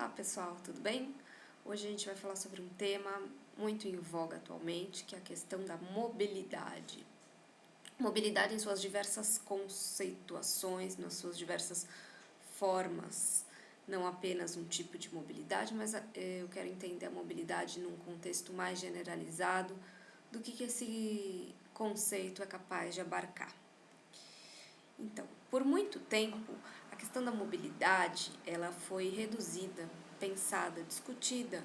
Olá pessoal, tudo bem? Hoje a gente vai falar sobre um tema muito em voga atualmente, que é a questão da mobilidade. Mobilidade em suas diversas conceituações, nas suas diversas formas, não apenas um tipo de mobilidade, mas eu quero entender a mobilidade num contexto mais generalizado do que esse conceito é capaz de abarcar. Então, por muito tempo, a questão da mobilidade ela foi reduzida, pensada, discutida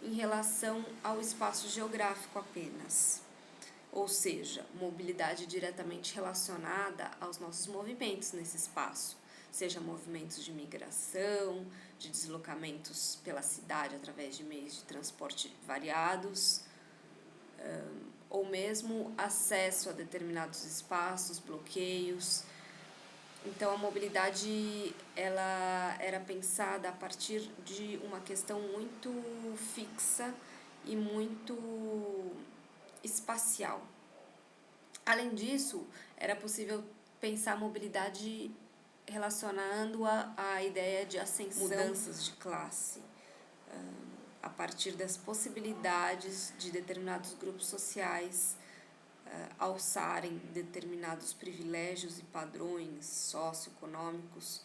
em relação ao espaço geográfico apenas, ou seja, mobilidade diretamente relacionada aos nossos movimentos nesse espaço, seja movimentos de migração, de deslocamentos pela cidade através de meios de transporte variados, ou mesmo acesso a determinados espaços, bloqueios. Então, a mobilidade ela era pensada a partir de uma questão muito fixa e muito espacial. Além disso, era possível pensar a mobilidade relacionando a ideia de ascensão, mudanças de classe, a partir das possibilidades de determinados grupos sociais alçarem determinados privilégios e padrões socioeconômicos,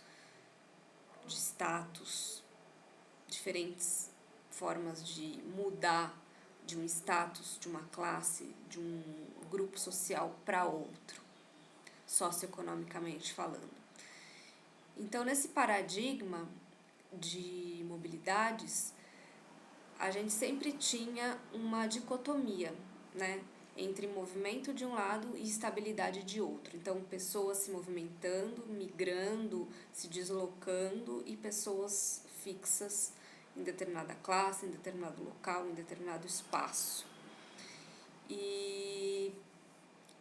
de status, diferentes formas de mudar de um status, de uma classe, de um grupo social para outro, socioeconomicamente falando. Então, nesse paradigma de mobilidades, a gente sempre tinha uma dicotomia, né, entre movimento de um lado e estabilidade de outro. Então, pessoas se movimentando, migrando, se deslocando e pessoas fixas em determinada classe, em determinado local, em determinado espaço. E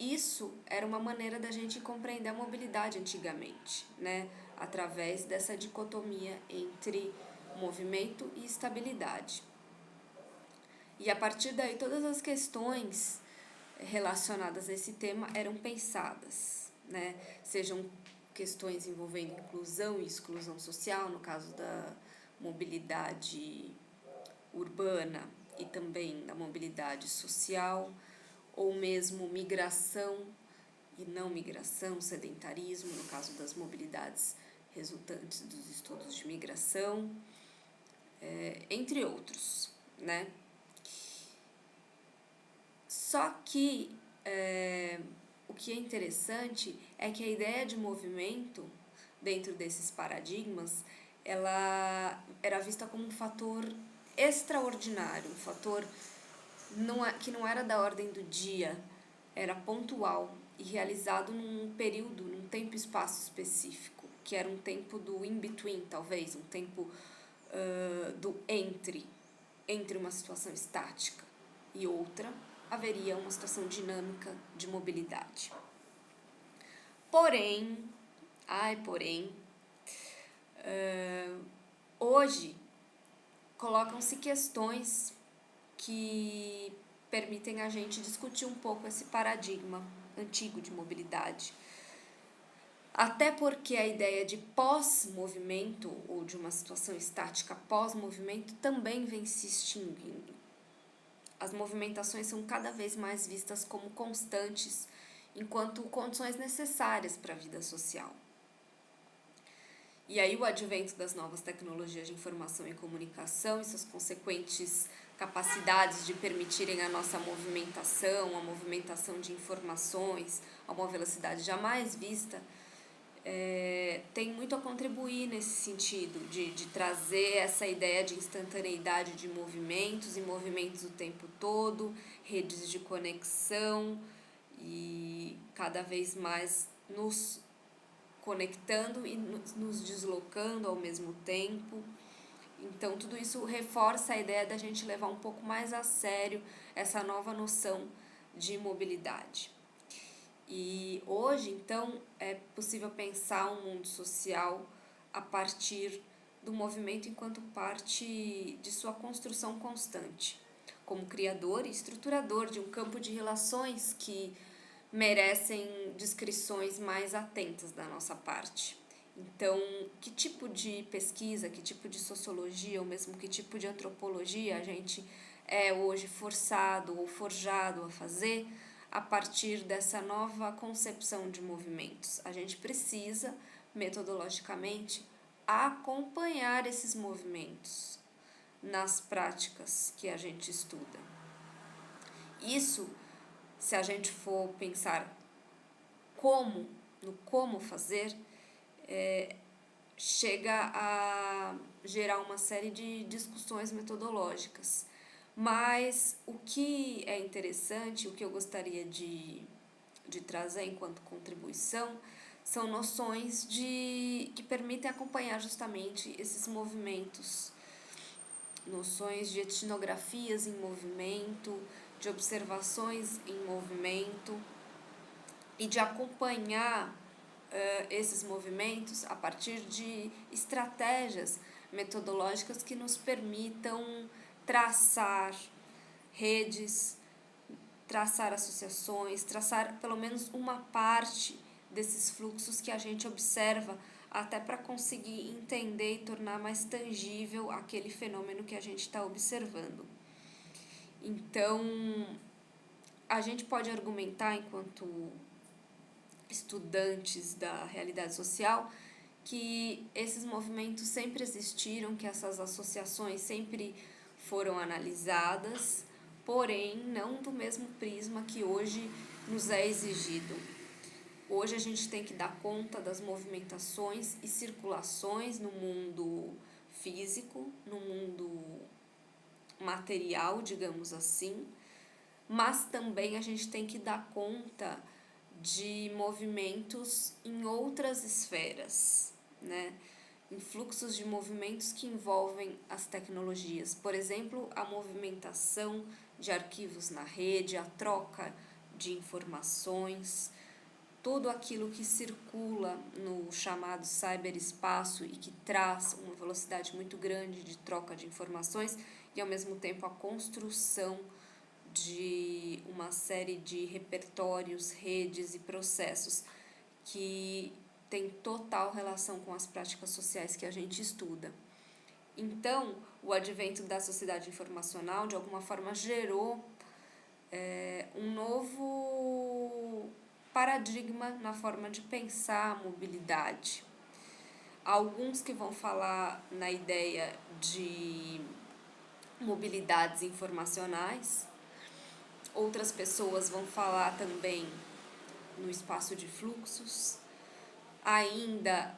isso era uma maneira da gente compreender a mobilidade antigamente, né, através dessa dicotomia entre movimento e estabilidade. E a partir daí todas as questões relacionadas a esse tema eram pensadas, né? Sejam questões envolvendo inclusão e exclusão social, no caso da mobilidade urbana e também da mobilidade social, ou mesmo migração e não migração, sedentarismo, no caso das mobilidades resultantes dos estudos de migração, entre outros, né? Só que o que é interessante é que a ideia de movimento dentro desses paradigmas ela era vista como um fator extraordinário, um fator que não era da ordem do dia, era pontual e realizado num período, num tempo e espaço específico, que era um tempo do in-between, talvez, um tempo do entre uma situação estática e outra, haveria uma situação dinâmica de mobilidade. Porém, hoje colocam-se questões que permitem a gente discutir um pouco esse paradigma antigo de mobilidade. Até porque a ideia de pós-movimento ou de uma situação estática pós-movimento também vem se extinguindo. As movimentações são cada vez mais vistas como constantes, enquanto condições necessárias para a vida social. E aí o advento das novas tecnologias de informação e comunicação e suas consequentes capacidades de permitirem a nossa movimentação, a movimentação de informações a uma velocidade jamais vista, tem muito a contribuir nesse sentido, de trazer essa ideia de instantaneidade de movimentos e movimentos o tempo todo, redes de conexão e cada vez mais nos conectando e nos deslocando ao mesmo tempo. Então, tudo isso reforça a ideia da gente levar um pouco mais a sério essa nova noção de mobilidade. E hoje, então, é possível pensar um mundo social a partir do movimento enquanto parte de sua construção constante, como criador e estruturador de um campo de relações que merecem descrições mais atentas da nossa parte. Então, que tipo de pesquisa, que tipo de sociologia, ou mesmo que tipo de antropologia a gente é hoje forçado ou forjado a fazer a partir dessa nova concepção de movimentos? A gente precisa, metodologicamente, acompanhar esses movimentos nas práticas que a gente estuda. Isso, se a gente for pensar no como fazer, chega a gerar uma série de discussões metodológicas. Mas o que é interessante, o que eu gostaria de trazer enquanto contribuição, são noções que permitem acompanhar justamente esses movimentos, noções de etnografias em movimento, de observações em movimento e de acompanhar esses movimentos a partir de estratégias metodológicas que nos permitam traçar redes, traçar associações, traçar pelo menos uma parte desses fluxos que a gente observa, até para conseguir entender e tornar mais tangível aquele fenômeno que a gente está observando. Então, a gente pode argumentar, enquanto estudantes da realidade social, que esses movimentos sempre existiram, que essas associações sempre foram analisadas, porém não do mesmo prisma que hoje nos é exigido. Hoje a gente tem que dar conta das movimentações e circulações no mundo físico, no mundo material, digamos assim, mas também a gente tem que dar conta de movimentos em outras esferas, né? Em fluxos de movimentos que envolvem as tecnologias. Por exemplo, a movimentação de arquivos na rede, a troca de informações, tudo aquilo que circula no chamado cyberespaço e que traz uma velocidade muito grande de troca de informações e, ao mesmo tempo, a construção de uma série de repertórios, redes e processos que tem total relação com as práticas sociais que a gente estuda. Então, o advento da sociedade informacional, de alguma forma, gerou um novo paradigma na forma de pensar a mobilidade. Há alguns que vão falar na ideia de mobilidades informacionais, outras pessoas vão falar também no espaço de fluxos, ainda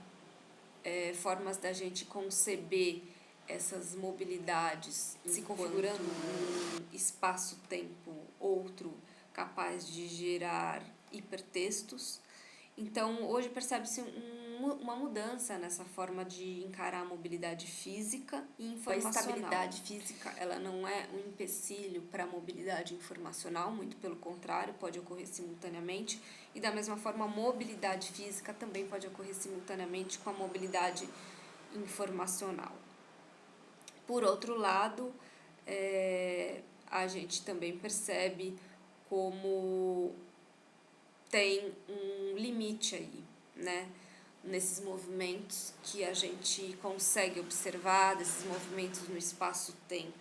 formas da gente conceber essas mobilidades se configurando num espaço-tempo outro capaz de gerar hipertextos. Então, hoje percebe-se uma mudança nessa forma de encarar a mobilidade física e informacional. A estabilidade física, ela não é um empecilho para a mobilidade informacional, muito pelo contrário, pode ocorrer simultaneamente, e da mesma forma a mobilidade física também pode ocorrer simultaneamente com a mobilidade informacional. Por outro lado, a gente também percebe como tem um limite aí, né? Nesses movimentos que a gente consegue observar, desses movimentos no espaço-tempo.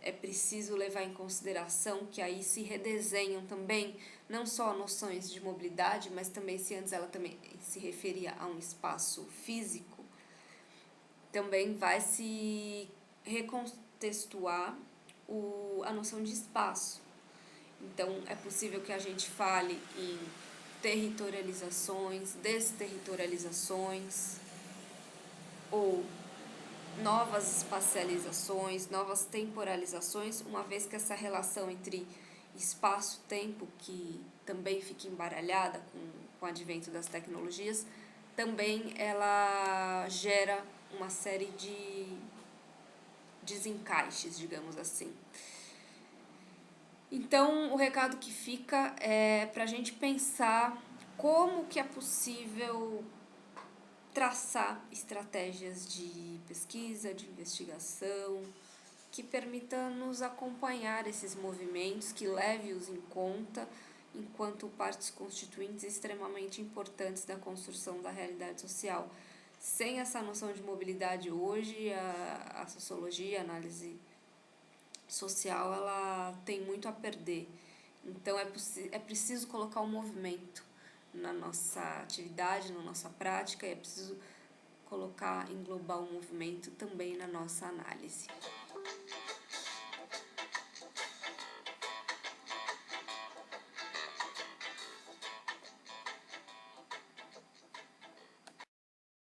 É preciso levar em consideração que aí se redesenham também não só noções de mobilidade, mas também, se antes ela também se referia a um espaço físico, também vai se recontextuar a noção de espaço. Então, é possível que a gente fale em territorializações, desterritorializações, ou novas espacializações, novas temporalizações, uma vez que essa relação entre espaço-tempo, que também fica embaralhada com o advento das tecnologias, também ela gera uma série de desencaixes, digamos assim. Então, o recado que fica é para a gente pensar como que é possível traçar estratégias de pesquisa, de investigação, que permita nos acompanhar esses movimentos, que leve-os em conta enquanto partes constituintes extremamente importantes da construção da realidade social. Sem essa noção de mobilidade hoje, a sociologia, a análise social, ela tem muito a perder. Então é preciso colocar o movimento na nossa atividade, na nossa prática, e é preciso englobar o movimento também na nossa análise.